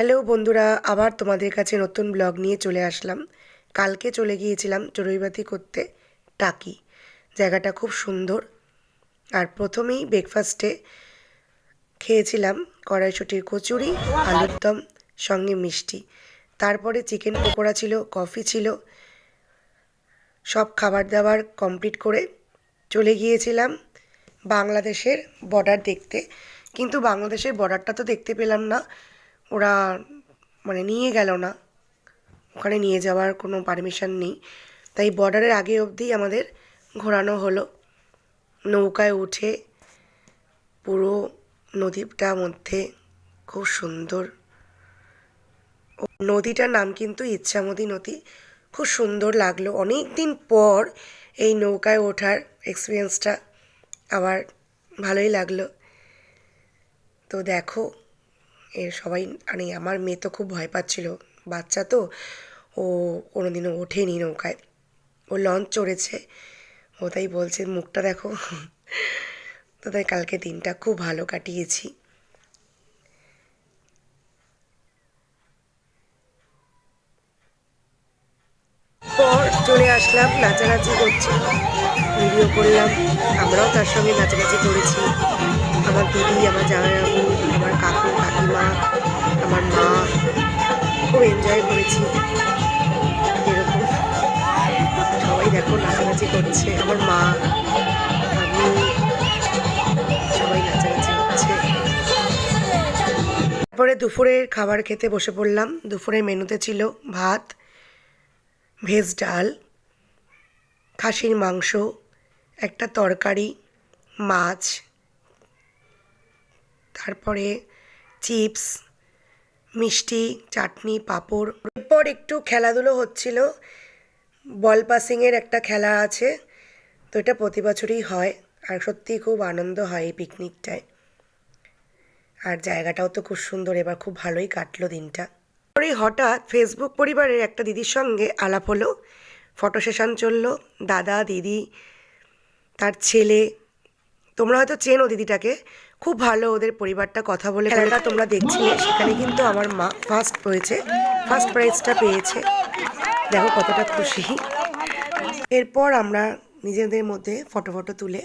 Hello বন্ধুরা, আবার তোমাদের কাছে নতুন ব্লগ নিয়ে চলে আসলাম। কালকে চলে গিয়েছিলাম চড়ুইবাতি করতে টাকি। জায়গাটা খুব সুন্দর। আর প্রথমেই ব্রেকফাস্টে খেয়েছিলাম কড়াইশুঁটির কচুরি, আলুর দম, সঙ্গে মিষ্টি। তারপরে চিকেন পকোড়া ছিল, কফি ছিল। সব খাবার দাবার কমপ্লিট করে চলে গিয়েছিলাম বাংলাদেশের বর্ডার দেখতে। কিন্তু বাংলাদেশের বর্ডারটা তো দেখতে পেলাম না। ওরা নিয়ে গেল না, ওখানে নিয়ে যাওয়ার কোনো পারমিশন নেই। তাই বর্ডারের আগে অবধি আমাদের ঘোরানো হলো। নৌকায় উঠে পুরো নদীটার মধ্যে খুব সুন্দর। নদীটার নাম কিন্তু ইচ্ছামতি নদী। খুব সুন্দর লাগলো। অনেক দিন পর এই নৌকায় ওঠার এক্সপিরিয়েন্সটা আবার ভালোই লাগলো। তো দেখো, সবাই আমার মেয়ে তো খুব ভয় পাচ্ছিল, বাচ্চা তো, ও কোনোদিনও ওঠেনি নৌকায়। ও লঞ্চ চড়েছে, ও তাই বলছে মুখটা দেখো। তো তাই কালকে দিনটা খুব ভালো কাটিয়েছি। পর চলে আসলাম, নাচানাচি করছিল, ভিডিও করলাম। আমরাও তার সঙ্গে নাচানাচি করেছি। আমার দিদি, আমার জামাইবাবু, আমার কাকু কাকিমা, আমার মা, খুব এনজয় করেছি। এরকম সবাই দেখো নাচানাচি করছে, আমার মা, আমি, সবাই নাচানাচি হচ্ছে। তারপরে দুপুরের খাবার খেতে বসে পড়লাম। দুপুরের মেনুতে ছিল ভাত, ভেজ ডাল, খাসির মাংস, একটা তরকারি, মাছ, তারপরে চিপস, মিষ্টি, চাটনি, পাঁপড়। এরপর একটু খেলাধুলো হচ্ছিল। বল পাসিংয়ের একটা খেলা আছে, তো এটা প্রতি বছরই হয়। আর সত্যিই খুব আনন্দ হয় এই পিকনিকটায়। আর জায়গাটাও তো খুব সুন্দর, এবার খুব ভালোই কাটলো দিনটা। পরে হঠাৎ ফেসবুক পরিবারের একটা দিদির সঙ্গে আলাপ হলো, ফটো সেশন চললো। দাদা, দিদি, তার ছেলে, তোমরা হয়তো চেনো দিদিটাকে, খুব ভালো ওদের পরিবারটা। কথা বলে খেলাটা তোমরা দেখছিলে, সেখানে কিন্তু আমার মা ফার্স্ট হয়েছে, ফার্স্ট প্রাইজটা পেয়েছে। দেখো কতটা খুশি। এরপর আমরা নিজেদের মধ্যে ফটো তুলে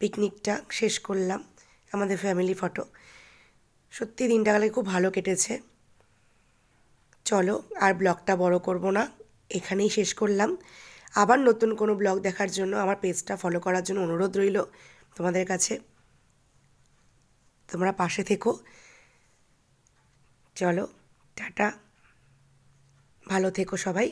পিকনিকটা শেষ করলাম, আমাদের ফ্যামিলি ফটো। সত্যি দিনটা কালে খুব ভালো কেটেছে। চলো আর ব্লগটা বড় করব না, এখানেই শেষ করলাম। আবার নতুন কোনো ব্লগ দেখার জন্য আমার পেজটা ফলো করার জন্য অনুরোধ রইল তোমাদের কাছে। তোমরা পাশে থেকো। চলো, টাটা, ভালো থেকো সবাই।